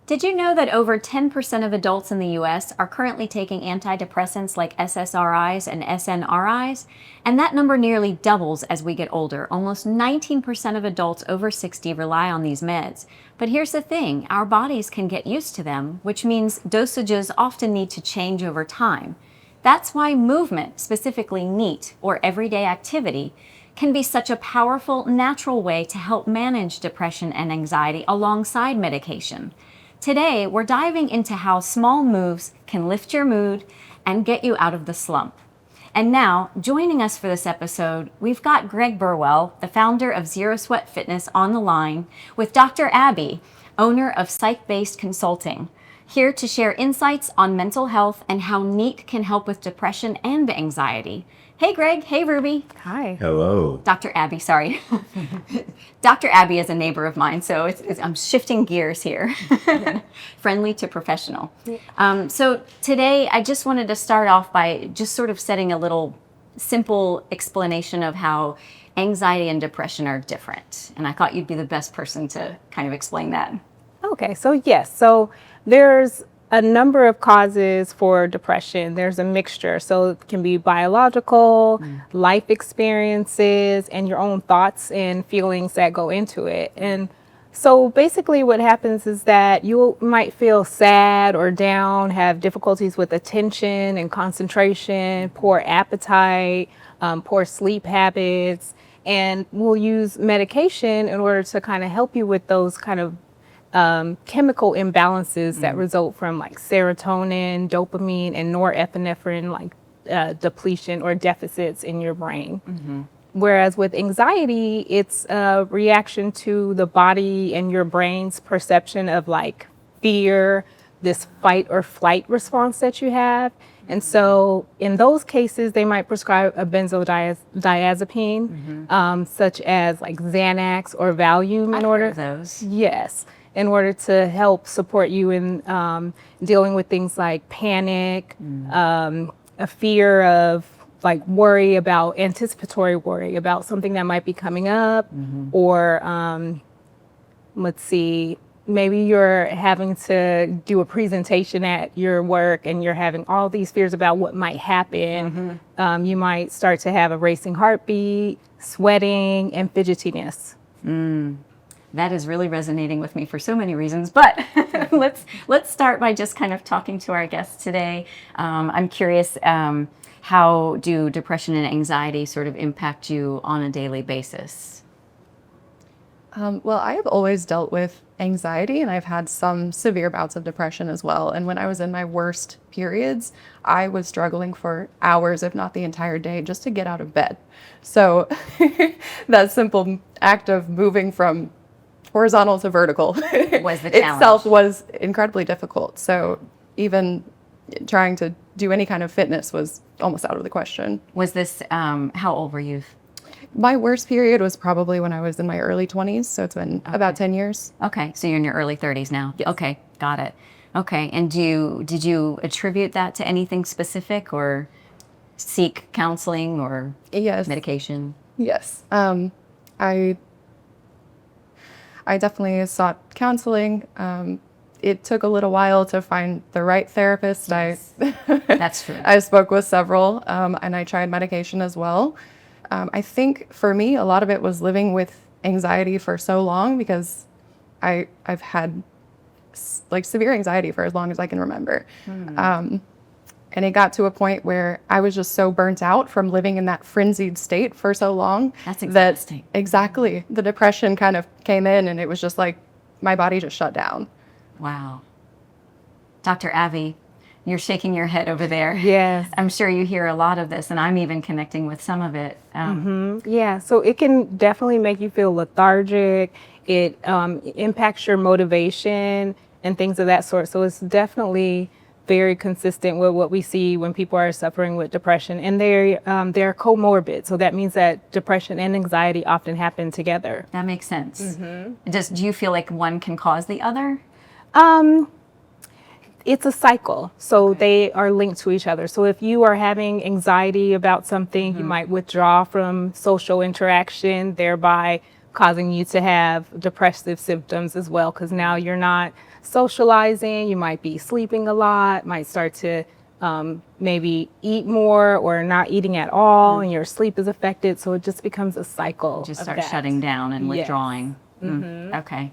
Did you know that over 10% of adults in the US are currently taking antidepressants like SSRIs and SNRIs? And that number nearly doubles as we get older. Almost 19% of adults over 60 rely on these meds. But here's the thing, our bodies can get used to them, which means dosages often need to change over time. That's why movement, specifically NEAT, or everyday activity, can be such a powerful, natural way to help manage depression and anxiety alongside medication. Today, we're diving into how small moves can lift your mood and get you out of the slump. And now, joining us for this episode, we've got Greg Burwell, the founder of Zero Sweat Fitness, on the line with Dr. Abbey, owner of Psych Based Consulting, here to share insights on mental health and how NEAT can help with depression and anxiety. Hey, Greg. Hey, Ruby. Hi. Hello. Dr. Abbey, sorry. Dr. Abbey is a neighbor of mine, so I'm shifting gears here. Friendly to professional. So today, I just wanted to start off by just sort of setting a little simple explanation of how anxiety and depression are different. And I thought you'd be the best person to kind of explain that. Okay, so yes, so there's a number of causes for depression. There's a mixture. So it can be biological, life experiences, and your own thoughts and feelings that go into it. And so basically what happens is that you might feel sad or down, have difficulties with attention and concentration, poor appetite, poor sleep habits, and we'll use medication in order to kind of help you with those kind of chemical imbalances that result from like serotonin, dopamine, and norepinephrine, like depletion or deficits in your brain. Whereas with anxiety, it's a reaction to the body and your brain's perception of like fear, this fight or flight response that you have. And so in those cases, they might prescribe a benzodiazepine, such as like Xanax or Valium I've heard of those. Yes. In order to help support you in dealing with things like panic, a fear of like anticipatory worry about something that might be coming up, or let's see, maybe you're having to do a presentation at your work and you're having all these fears about what might happen. You might start to have a racing heartbeat, sweating, and fidgetiness. That is really resonating with me for so many reasons, but let's start by just kind of talking to our guests today. I'm curious, how do depression and anxiety sort of impact you on a daily basis? Well, I have always dealt with anxiety, and I've had some severe bouts of depression as well. And when I was in my worst periods, I was struggling for hours, if not the entire day, just to get out of bed. So that simple act of moving from horizontal to vertical Was the challenge. itself was incredibly difficult. So even trying to do any kind of fitness was almost out of the question. Was this, how old were you? My worst period was probably when I was in my early 20s. So it's been about 10 years. Okay, so you're in your early 30s now. Yes. Okay, got it. Okay, and did you attribute that to anything specific or seek counseling or Yes. medication? Yes. I definitely sought counseling. It took a little while to find the right therapist. Yes. That's true. I spoke with several, and I tried medication as well. I think for me, a lot of it was living with anxiety for so long because I've had like severe anxiety for as long as I can remember. And it got to a point where I was just so burnt out from living in that frenzied state for so long. That's exhausting. Exactly. The depression kind of came in, and it was just like my body just shut down. Wow. Dr. Abbey, you're shaking your head over there. Yes. I'm sure you hear a lot of this, and I'm even connecting with some of it. Yeah, so it can definitely make you feel lethargic. It impacts your motivation and things of that sort. So it's definitely very consistent with what we see when people are suffering with depression, and they're comorbid. So that means that depression and anxiety often happen together. That makes sense. Do you feel like one can cause the other? It's a cycle, so they are linked to each other. So if you are having anxiety about something, you might withdraw from social interaction, thereby causing you to have depressive symptoms as well, because now you're not socializing, you might be sleeping a lot, might start to maybe eat more or not eating at all, and your sleep is affected. So it just becomes a cycle. Just of start that. shutting down and Yes. withdrawing. Okay.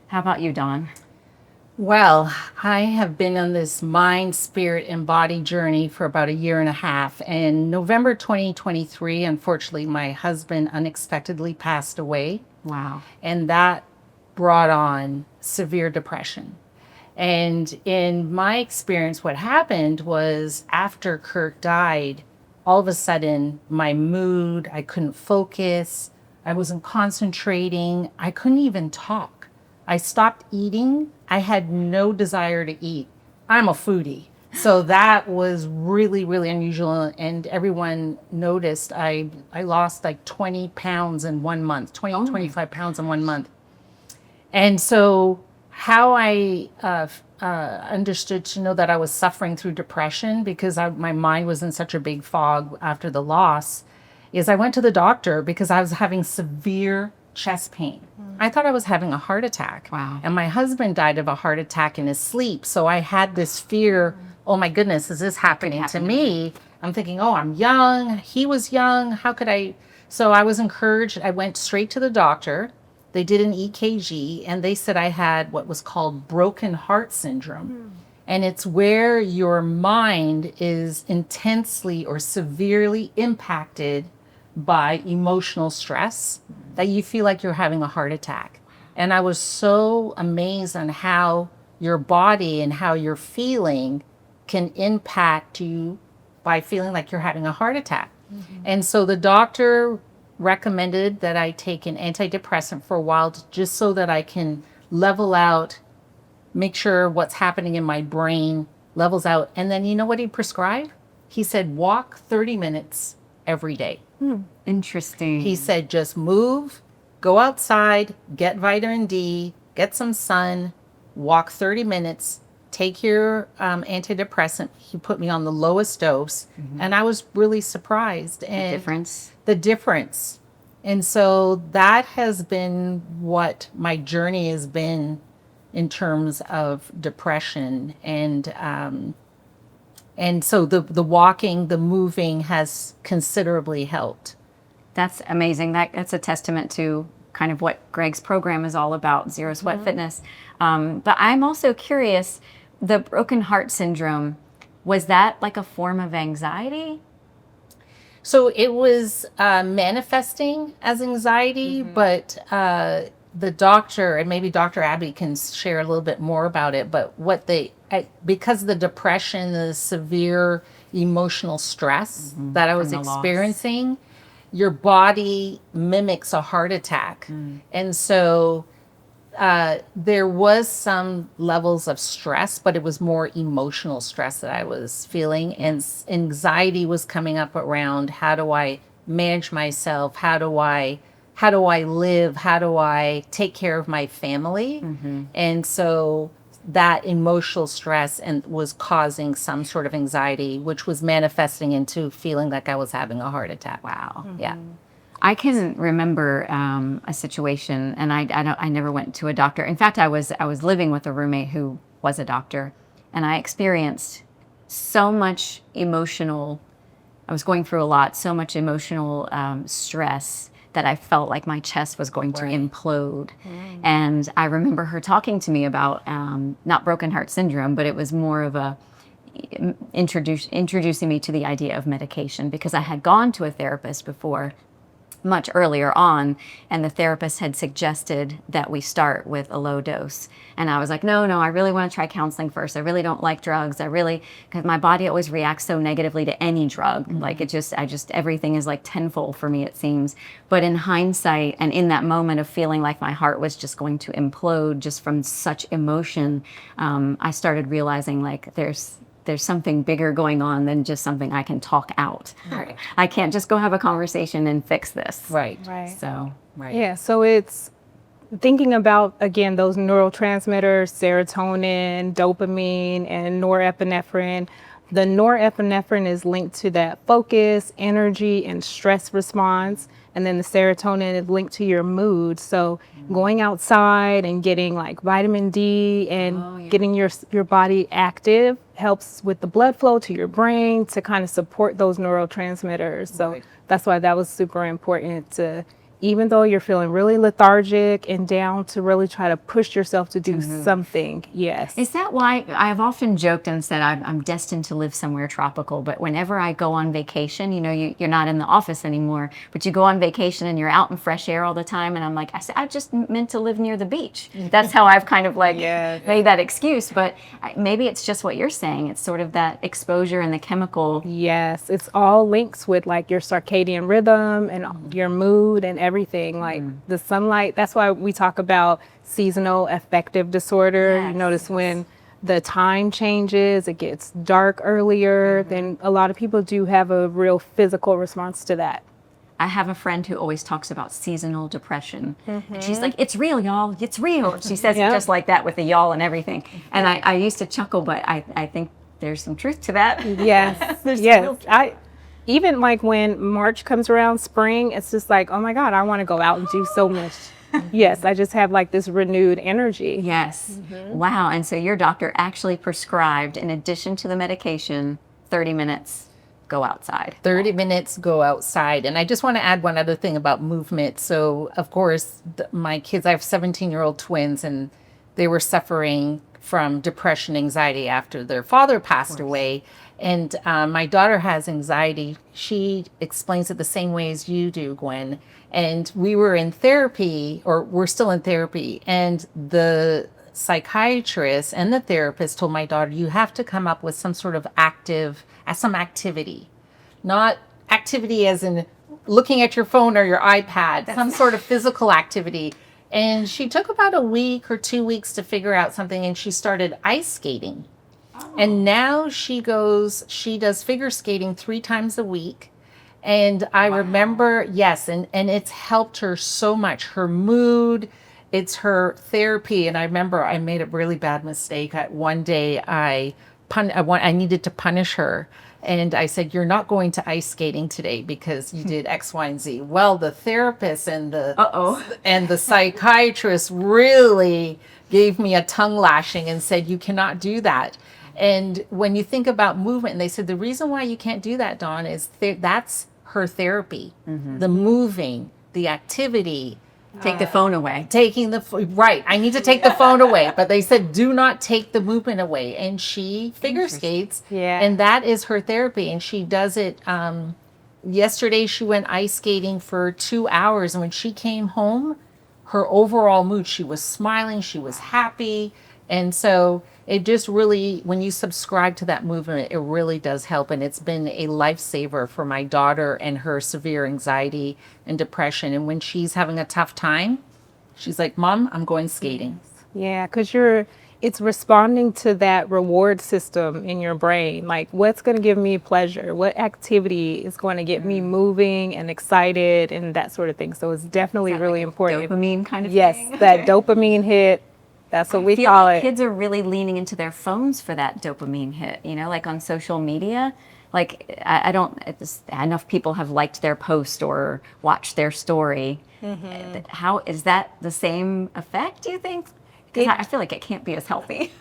How about you, Dawn? Well, I have been on this mind, spirit, and body journey for about a year and a half. In November 2023, unfortunately, my husband unexpectedly passed away, Wow. and that brought on severe depression. And in my experience, what happened was after Kirk died, all of a sudden, my mood, I couldn't focus, I wasn't concentrating, I couldn't even talk. I stopped eating. I had no desire to eat. I'm a foodie. So that was really, really unusual. And everyone noticed I lost like 20 pounds in 1 month, 25 pounds in 1 month. And so how I understood to know that I was suffering through depression, because my mind was in such a big fog after the loss, is I went to the doctor because I was having severe chest pain. I thought I was having a heart attack. Wow. And my husband died of a heart attack in his sleep. So I had this fear, oh my goodness, is this happening to me? I'm thinking, oh, I'm young. He was young. How could I? So I was encouraged. I went straight to the doctor. They did an EKG and they said I had what was called broken heart syndrome. And it's where your mind is intensely or severely impacted by emotional stress that you feel like you're having a heart attack. And I was so amazed on how your body and how you're feeling can impact you by feeling like you're having a heart attack. And so the doctor recommended that I take an antidepressant for a while just so that I can level out, make sure what's happening in my brain levels out. And then you know what he prescribed? He said, walk 30 minutes every day. Interesting. He said, just move, go outside, get vitamin D, get some sun, walk 30 minutes, take your antidepressant. He put me on the lowest dose. And I was really surprised. And the difference. And so that has been what my journey has been in terms of depression. And so the walking, the moving has considerably helped. That's amazing. That's a testament to kind of what Greg's program is all about, Zero Sweat Fitness. But I'm also curious, the broken heart syndrome, was that like a form of anxiety? So it was manifesting as anxiety, but the doctor, and maybe Dr. Abbey can share a little bit more about it, but because of the depression, the severe emotional stress that I was experiencing, your body mimics a heart attack. And so there was some levels of stress, but it was more emotional stress that I was feeling. And anxiety was coming up around, how do I manage myself? How do I live? How do I take care of my family? And so that emotional stress was causing some sort of anxiety, which was manifesting into feeling like I was having a heart attack. Wow. Yeah. I can remember a situation, and I never went to a doctor. In fact, I was living with a roommate who was a doctor, and I experienced so much emotional. I was going through a lot, so much emotional stress that I felt like my chest was going to implode. And I remember her talking to me about not broken heart syndrome, but it was more of a introducing me to the idea of medication, because I had gone to a therapist before much earlier on, and the therapist had suggested that we start with a low dose. And I was like, no, I really want to try counseling first. I really don't like drugs. Because my body always reacts so negatively to any drug. Like everything is like tenfold for me, it seems. But in hindsight, and in that moment of feeling like my heart was just going to implode just from such emotion, I started realizing like there's something bigger going on than just something I can talk out. Right. I can't just go have a conversation and fix this. Right. So, Yeah, so it's thinking about, again, those neurotransmitters, serotonin, dopamine, and norepinephrine. The norepinephrine is linked to that focus, energy, and stress response. And then the serotonin is linked to your mood. So going outside and getting like vitamin D and getting your body active helps with the blood flow to your brain to kind of support those neurotransmitters. So that's why that was super important to, even though you're feeling really lethargic and down, to really try to push yourself to do something. Yes. Is that why I've often joked and said I'm destined to live somewhere tropical, but whenever I go on vacation, you know, you're not in the office anymore, but you go on vacation and you're out in fresh air all the time, and I'm like, I just meant to live near the beach. That's how I've kind of like made that excuse, but maybe it's just what you're saying. It's sort of that exposure and the chemical. Yes, it's all links with like your circadian rhythm and your mood and everything. Like the sunlight, that's why we talk about seasonal affective disorder. You notice when the time changes, it gets dark earlier, then a lot of people do have a real physical response to that. I have a friend who always talks about seasonal depression. And she's like, it's real, y'all. It's real. She says it just like that with the y'all and everything. And I used to chuckle, but I think there's some truth to that. Yes. Yes. Even like when March comes around, spring, it's just like, oh my God, I want to go out and do so much. Yes, I just have like this renewed energy. Yes. Wow. And so your doctor actually prescribed, in addition to the medication, 30 minutes, go outside. 30 minutes, go outside. And I just want to add one other thing about movement. So, of course, my kids, I have 17-year-old twins, and they were suffering from depression, anxiety after their father passed away. And my daughter has anxiety. She explains it the same way as you do, Gwen. And we were in therapy, or we're still in therapy, and the psychiatrist and the therapist told my daughter, you have to come up with some sort of some activity. Not activity as in looking at your phone or your iPad, some sort of physical activity. And she took about a week or 2 weeks to figure out something, and she started ice skating. And now she does figure skating 3 times a week. And I remember, and it's helped her so much. Her mood, it's her therapy. And I remember I made a really bad mistake. One day I needed to punish her. And I said, you're not going to ice skating today because you did X, Y, and Z. Well, the therapist and the psychiatrist really gave me a tongue lashing and said, you cannot do that. And when you think about movement, and they said, the reason why you can't do that, Dawn, is that's her therapy. The moving, the activity. Take the phone away. I need to take the phone away. But they said, do not take the movement away. And she figure skates. And that is her therapy. And she does it. Yesterday, she went ice skating for 2 hours. And when she came home, her overall mood, she was smiling. She was happy. And so it just really, when you subscribe to that movement, it really does help. And it's been a lifesaver for my daughter and her severe anxiety and depression. And when she's having a tough time, she's like, Mom, I'm going skating. Yeah, because it's responding to that reward system in your brain. Like, what's going to give me pleasure? What activity is going to get me moving and excited and that sort of thing. So it's definitely really important. Dopamine kind of thing. Yes, that dopamine hit. That's what we call it. Kids are really leaning into their phones for that dopamine hit, like on social media. Like, enough people have liked their post or watched their story. How is that the same effect, do you think? Because I feel like it can't be as healthy.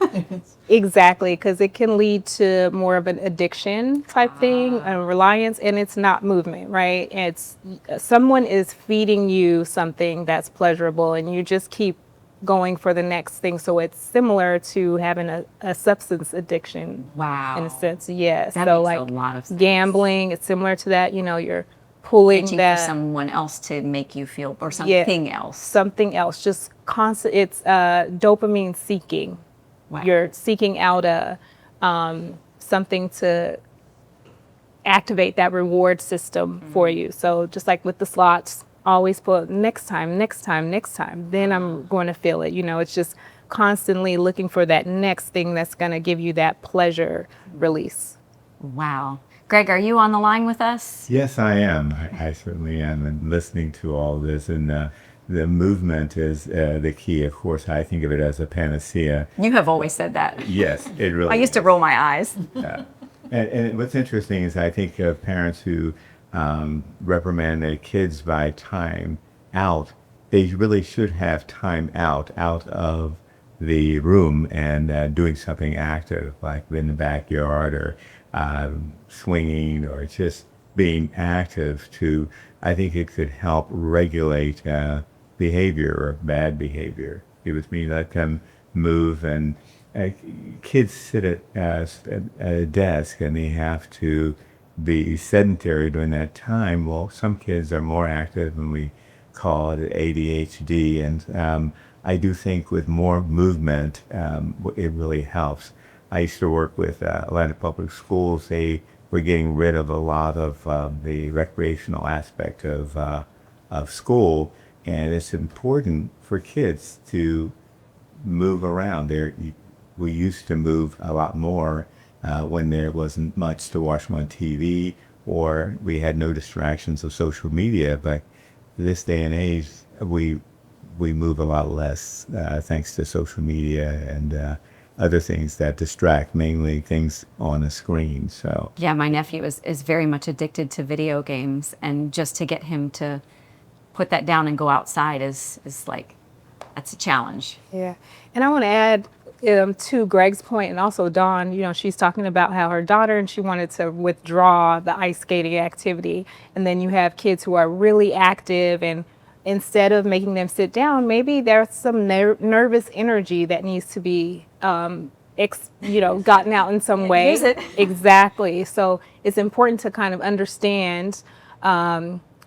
Exactly, because it can lead to more of an addiction type thing, a reliance, and it's not movement, right? It's someone is feeding you something that's pleasurable, and you just keep going for the next thing. So it's similar to having a substance addiction. Wow. In a sense, yes. That so makes like a lot of sense. Gambling, it's similar to that. You're pulling Reaching that for someone else to make you feel, or something else. Something else, just constant. It's dopamine seeking. Wow. You're seeking out something to activate that reward system for you. So just like with the slots, always put next time, then I'm going to feel it. It's just constantly looking for that next thing that's going to give you that pleasure release. Wow. Greg, are you on the line with us? Yes, I am. I certainly am. And listening to all this, and the movement is the key. Of course, I think of it as a panacea. You have always said that. Yes, it really I used to roll my eyes. Yeah. And what's interesting is I think of parents who reprimand their kids by time out. They really should have time out of the room and doing something active, like in the backyard or swinging or just being active to, I think it could help regulate behavior or bad behavior. It was me, let them move, and kids sit at a desk and they have to be sedentary during that time. Well, some kids are more active, and we call it ADHD, and I do think with more movement, it really helps. I used to work with Atlanta Public Schools. They were getting rid of a lot of the recreational aspect of school, and it's important for kids to move around. We used to move a lot more when there wasn't much to watch on TV, or we had no distractions of social media. But this day and age, we move a lot less thanks to social media and other things that distract, mainly things on a screen. So Yeah, my nephew is very much addicted to video games, and just to get him to put that down and go outside is like, that's a challenge. Yeah. And I want to add to Greg's point, and also Dawn, you know, she's talking about how her daughter, and she wanted to withdraw the ice skating activity. And then you have kids who are really active, and instead of making them sit down, maybe there's some nervous energy that needs to be, gotten out in some way. Use it. Exactly. So it's important to kind of understand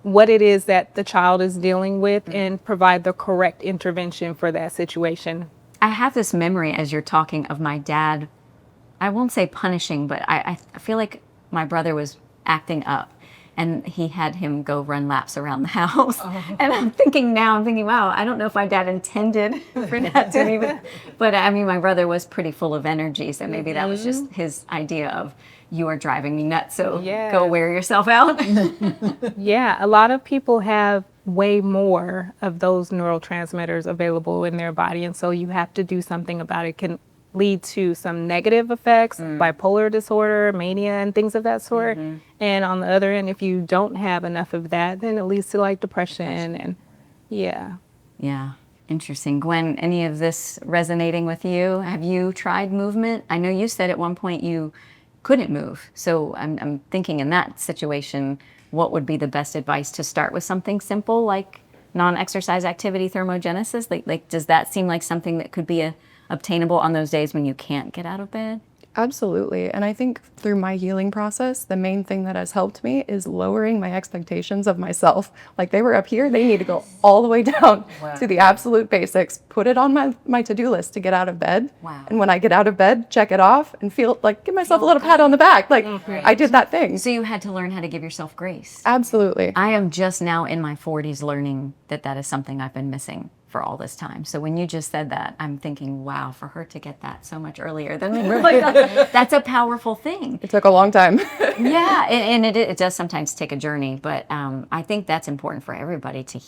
what it is that the child is dealing with and provide the correct intervention for that situation. I have this memory as you're talking of my dad, I won't say punishing, but I feel like my brother was acting up, and he had him go run laps around the house. And I'm thinking, wow, I don't know if my dad intended for that to me, but I mean, my brother was pretty full of energy, so maybe that was just his idea of, you are driving me nuts, so go wear yourself out. Yeah, a lot of people have way more of those neurotransmitters available in their body, and so you have to do something about it. It can lead to some negative effects, bipolar disorder, mania, and things of that sort. And on the other end, if you don't have enough of that, then it leads to like depression and Yeah, interesting. Gwen, any of this resonating with you? Have you tried movement? I know you said at one point you couldn't move. So I'm thinking in that situation, what would be the best advice to start with something simple like non-exercise activity thermogenesis? Like does that seem like something that could be obtainable on those days when you can't get out of bed? Absolutely. And I think through my healing process, the main thing that has helped me is lowering my expectations of myself. Like, they were up here, they need to go all the way down to the absolute basics, put it on my to-do list to get out of bed. And when I get out of bed, check it off and feel like, give myself a little pat on the back. Like, I did that thing. So you had to learn how to give yourself grace. Absolutely. I am just now in my 40s learning that is something I've been missing for all this time. So when you just said that, I'm thinking, wow, for her to get that so much earlier than me, that's a powerful thing. It took a long time. Yeah, and it does sometimes take a journey, but I think that's important for everybody to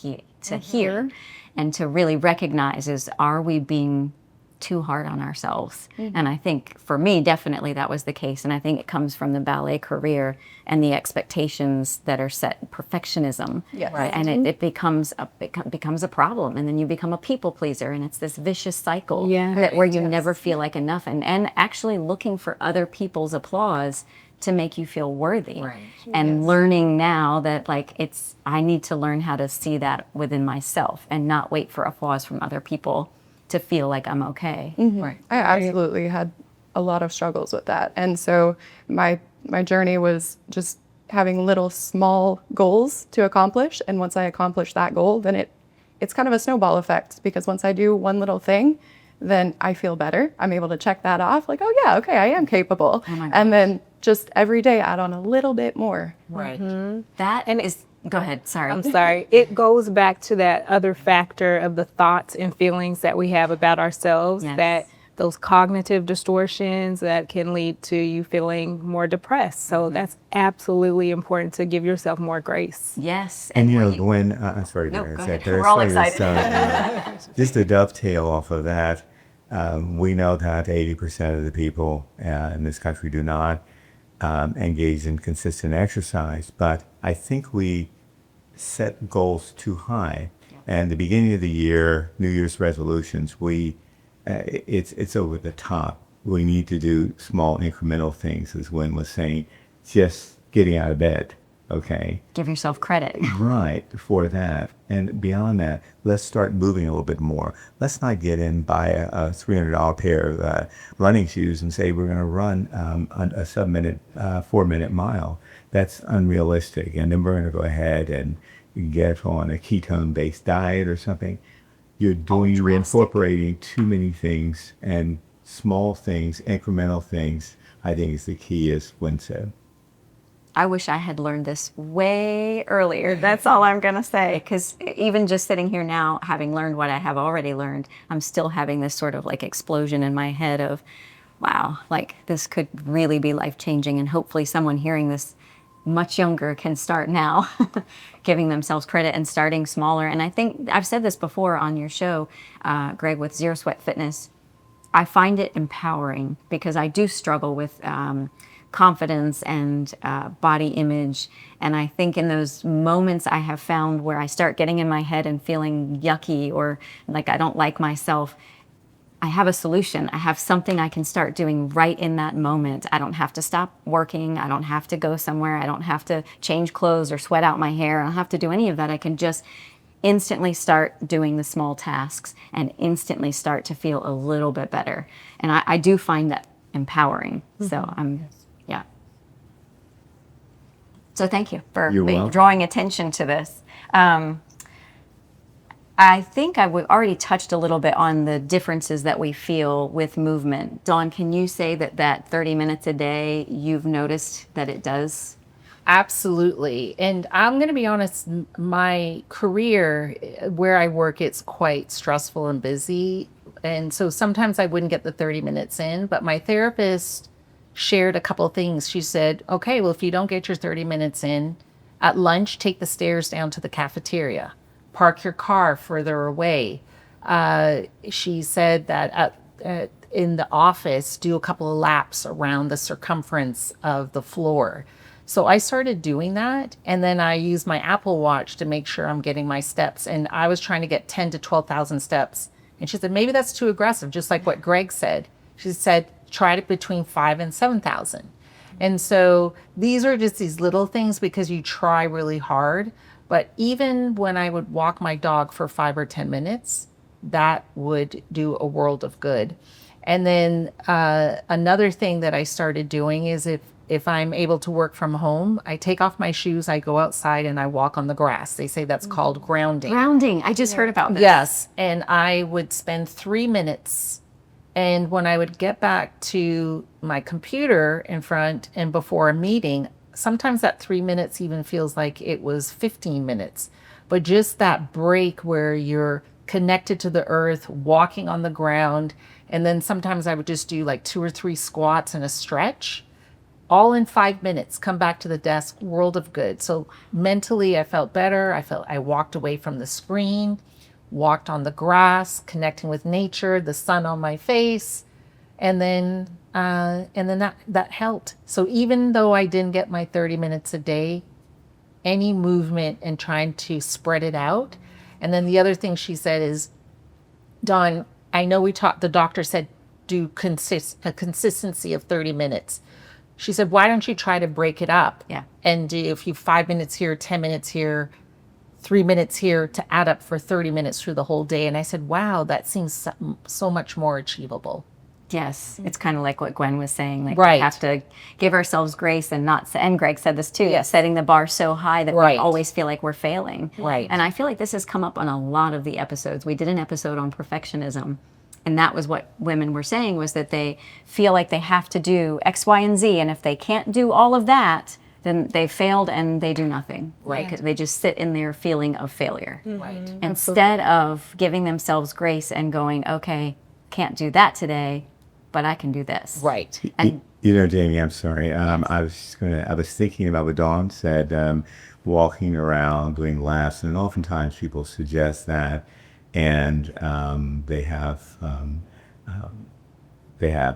hear and to really recognize is, are we being too hard on ourselves? And I think for me, definitely that was the case. And I think it comes from the ballet career and the expectations that are set, perfectionism. Yes. Right. And it becomes a problem. And then you become a people pleaser. And it's this vicious cycle where you never feel like enough. And actually looking for other people's applause to make you feel worthy. And learning now that I need to learn how to see that within myself and not wait for applause from other people to feel like I'm okay. I absolutely had a lot of struggles with that. And so my journey was just having little small goals to accomplish. And once I accomplish that goal, then it's kind of a snowball effect, because once I do one little thing, then I feel better. I'm able to check that off, like, oh yeah, okay, I am capable. And then just every day add on a little bit more. Go ahead, sorry. I'm sorry. It goes back to that other factor of the thoughts and feelings that we have about ourselves, that those cognitive distortions that can lead to you feeling more depressed. So that's absolutely important to give yourself more grace. Yes. And Gwen, I'm sorry to go interject. ahead. We're all excited. Just to dovetail off of that, we know that 80% of the people in this country do not engage in consistent exercise. But I think we set goals too high. And the beginning of the year, New Year's resolutions, it's over the top. We need to do small incremental things, as Gwen was saying, just getting out of bed. Okay. Give yourself credit. Right, for that. And beyond that, let's start moving a little bit more. Let's not get in, buy a $300 pair of running shoes and say we're going to run a sub-minute, 4-minute mile. That's unrealistic. And then we're going to go ahead and get on a ketone-based diet or something. You're incorporating too many things, and small things, incremental things, I think is the key, as Gwen said. I wish I had learned this way earlier. That's all I'm going to say. Because even just sitting here now, having learned what I have already learned, I'm still having this sort of like explosion in my head of, wow, like this could really be life-changing. And hopefully someone hearing this much younger can start now, giving themselves credit and starting smaller. And I think I've said this before on your show, Greg, with Zero Sweat Fitness. I find it empowering because I do struggle with confidence and body image. And I think in those moments I have found where I start getting in my head and feeling yucky or like I don't like myself, I have a solution. I have something I can start doing right in that moment. I don't have to stop working. I don't have to go somewhere. I don't have to change clothes or sweat out my hair. I don't have to do any of that. I can just instantly start doing the small tasks and instantly start to feel a little bit better. And I do find that empowering. So yeah. So thank you for drawing attention to this. I think we've already touched a little bit on the differences that we feel with movement. Dawn, can you say that 30 minutes a day, you've noticed that it does? Absolutely. And I'm going to be honest, my career where I work, it's quite stressful and busy. And so sometimes I wouldn't get the 30 minutes in, but my therapist shared a couple of things. She said, okay, well, if you don't get your 30 minutes in, at lunch, take the stairs down to the cafeteria, park your car further away. She said that in the office, do a couple of laps around the circumference of the floor. So I started doing that, and then I use my Apple Watch to make sure I'm getting my steps. And I was trying to get 10 to 12,000 steps. And she said, maybe that's too aggressive, just like what Greg said. She said, try it between 5,000 and 7,000. And so these are just these little things because you try really hard. But even when I would walk my dog for 5 or 10 minutes, that would do a world of good. And then another thing that I started doing is if I'm able to work from home, I take off my shoes, I go outside and I walk on the grass. They say that's called grounding. Grounding. I just heard about this. Yes. And I would spend 3 minutes. And when I would get back to my computer in front and before a meeting, sometimes that 3 minutes even feels like it was 15 minutes. But just that break where you're connected to the earth, walking on the ground. And then sometimes I would just do like 2 or 3 squats and a stretch, all in 5 minutes, come back to the desk, world of good. So mentally I felt better. I walked away from the screen, walked on the grass, connecting with nature, the sun on my face. And then that helped. So even though I didn't get my 30 minutes a day, any movement and trying to spread it out. And then the other thing she said is, Dawn, I know the doctor said do a consistency of 30 minutes. She said, why don't you try to break it up? Yeah. And do a few 5 minutes here, 10 minutes here, 3 minutes here to add up for 30 minutes through the whole day. And I said, wow, that seems so much more achievable. Yes, it's kind of like what Gwen was saying. Like Right. we have to give ourselves grace and and Greg said this too, setting the bar so high that we Right. always feel like we're failing. Right. And I feel like this has come up on a lot of the episodes. We did an episode on perfectionism, and that was what women were saying, was that they feel like they have to do X, Y, and Z, and if they can't do all of that, then they failed and they do nothing. Right. They just sit in their feeling of failure. Right. Instead of giving themselves grace and going, okay, can't do that today, but I can do this. Right. And You know, Jamie, I'm sorry. I was thinking about what Dawn said, walking around, doing laps, and oftentimes people suggest that, and they have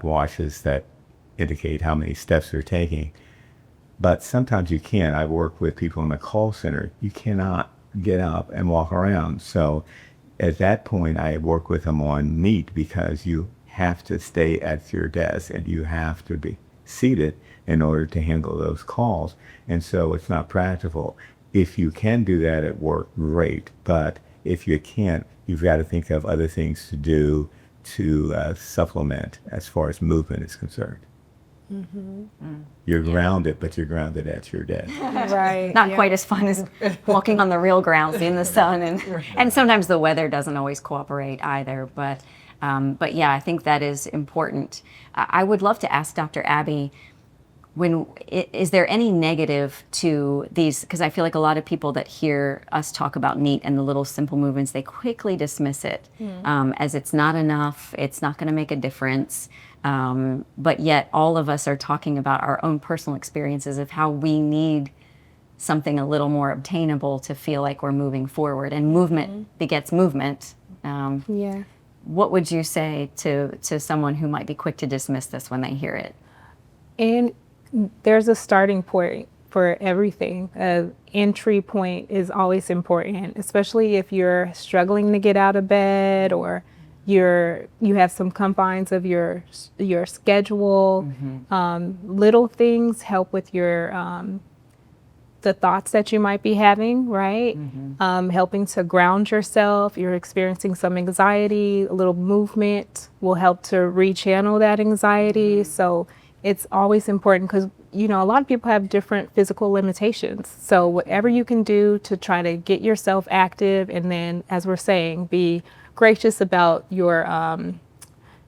watches that indicate how many steps they're taking. But sometimes you can't. I work with people in the call center. You cannot get up and walk around. So at that point, I work with them on NEAT, because you have to stay at your desk and you have to be seated in order to handle those calls. And so it's not practical. If you can do that at work, great. But if you can't, you've got to think of other things to do to supplement as far as movement is concerned. You're grounded, but you're grounded at your desk. Right. Not quite as fun as walking on the real grounds in the sun, and sometimes the weather doesn't always cooperate either. But yeah, I think that is important. I would love to ask Dr. Abbey, is there any negative to these? Because I feel like a lot of people that hear us talk about NEAT and the little simple movements, they quickly dismiss it as it's not enough, it's not going to make a difference. But yet all of us are talking about our own personal experiences of how we need something a little more obtainable to feel like we're moving forward, and movement begets movement. Yeah. What would you say to someone who might be quick to dismiss this when they hear it? And there's a starting point for everything. An entry point is always important, especially if you're struggling to get out of bed, or you have some confines of your schedule. Little things help with your the thoughts that you might be having, right? Helping to ground yourself. You're experiencing some anxiety, a little movement will help to rechannel that anxiety. So it's always important, because a lot of people have different physical limitations. So whatever you can do to try to get yourself active, and then, as we're saying, be gracious about your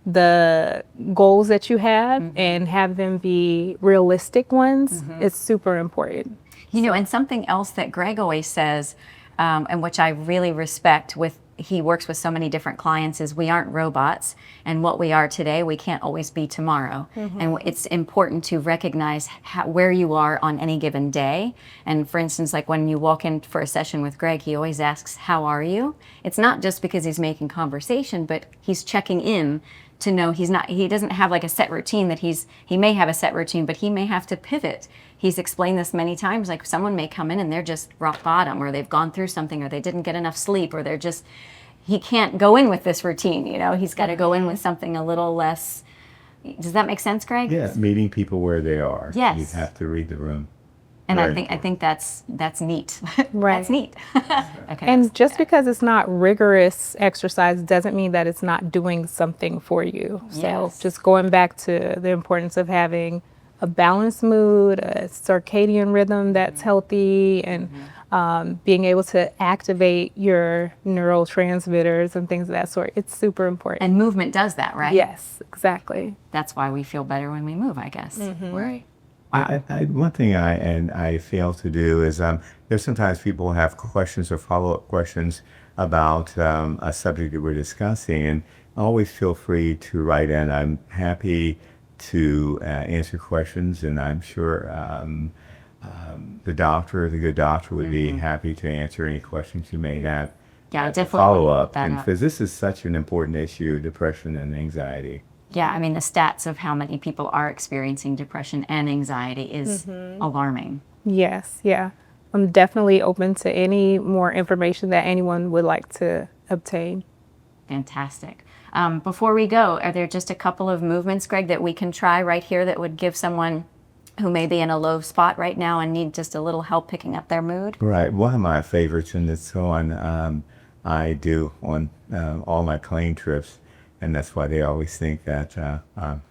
the goals that you have, and have them be realistic ones. It's super important. And something else that Greg always says, and which I really respect, he works with so many different clients, is we aren't robots, and what we are today, we can't always be tomorrow. And it's important to recognize where you are on any given day. And for instance, like when you walk in for a session with Greg, he always asks, "How are you?" It's not just because he's making conversation, but he's checking in to know he doesn't have like a set routine that he may have a set routine, but he may have to pivot. He's explained this many times, like someone may come in and they're just rock bottom, or they've gone through something, or they didn't get enough sleep, or he can't go in with this routine, he's got to go in with something a little less. Does that make sense, Greg? Yeah, meeting people where they are. Yes. You have to read the room. And Very I think that's neat. Right. That's neat. Okay. And just because it's not rigorous exercise doesn't mean that it's not doing something for you. So Yes. just going back to the importance of having a balanced mood, a circadian rhythm that's healthy, and being able to activate your neurotransmitters and things of that sort. It's super important. And movement does that, right? Yes, exactly. That's why we feel better when we move, I guess. Right. One thing I fail to do is there's sometimes people have questions or follow-up questions about a subject that we're discussing, and always feel free to write in. I'm happy to answer questions, and I'm sure the good doctor would be happy to answer any questions you may have. Yeah, definitely. Follow up, That and up. because this is such an important issue, depression and anxiety. Yeah, I mean, the stats of how many people are experiencing depression and anxiety is alarming. Yes, yeah. I'm definitely open to any more information that anyone would like to obtain. Fantastic. Before we go, are there just a couple of movements, Greg, that we can try right here that would give someone who may be in a low spot right now and need just a little help picking up their mood? Right. One of my favorites, and it's one I do on all my plane trips, and that's why they always think that I'm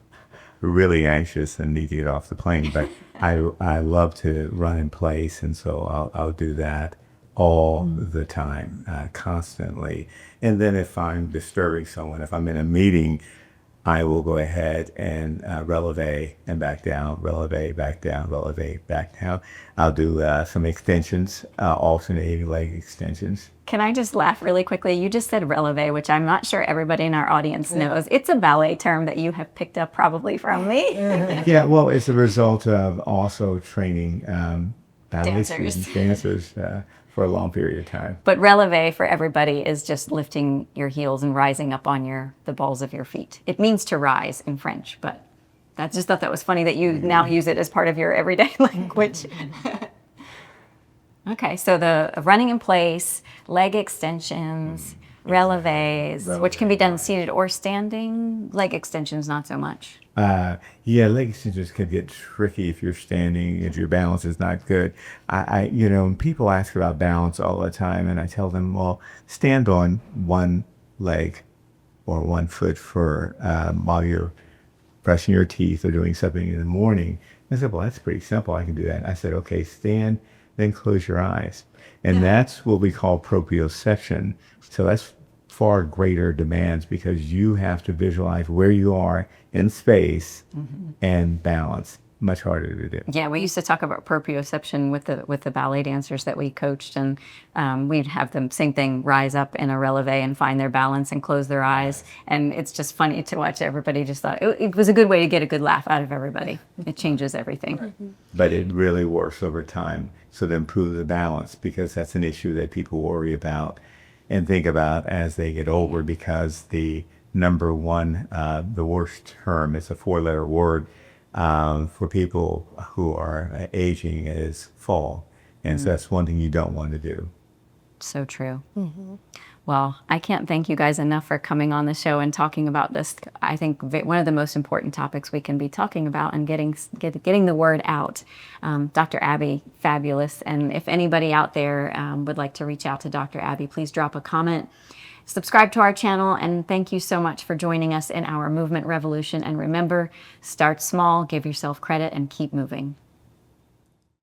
really anxious and need to get off the plane. But I love to run in place, and so I'll do that all the time, constantly. And then if I'm disturbing someone, if I'm in a meeting, I will go ahead and releve and back down, releve, back down, releve, back down. I'll do some extensions, alternating leg extensions. Can I just laugh really quickly? You just said releve, which I'm not sure everybody in our audience knows. It's a ballet term that you have picked up probably from me. Yeah, well, it's a result of also training ballet Dancers. students, dancers, for a long period of time. But releve for everybody is just lifting your heels and rising up on the balls of your feet. It means to rise in French, but I just thought that was funny that you now use it as part of your everyday language. Okay, so the running in place, leg extensions, releves, which can be done seated or standing. Leg extensions, not so much. Yeah, leg extensions can get tricky if you're standing, if your balance is not good. People ask about balance all the time, and I tell them, well, stand on one leg or one foot for while you're brushing your teeth or doing something in the morning. I said, well, that's pretty simple. I can do that. I said, okay, stand, then close your eyes. And that's what we call proprioception. So that's far greater demands because you have to visualize where you are in space and balance. Much harder to do. Yeah, we used to talk about proprioception with the ballet dancers that we coached, and we'd have them same thing, rise up in a releve and find their balance and close their eyes. And it's just funny to watch. Everybody just thought it was a good way to get a good laugh out of everybody. It changes everything. But it really works over time. So to improve the balance, because that's an issue that people worry about and think about as they get older, because the number one, the worst term, it's a 4-letter word, for people who are aging is fall. And so that's one thing you don't want to do. So true. Well, I can't thank you guys enough for coming on the show and talking about this. I think one of the most important topics we can be talking about and getting the word out. Dr. Abbey, fabulous. And if anybody out there would like to reach out to Dr. Abbey, please drop a comment. Subscribe to our channel, and thank you so much for joining us in our movement revolution. And remember, start small, give yourself credit, and keep moving.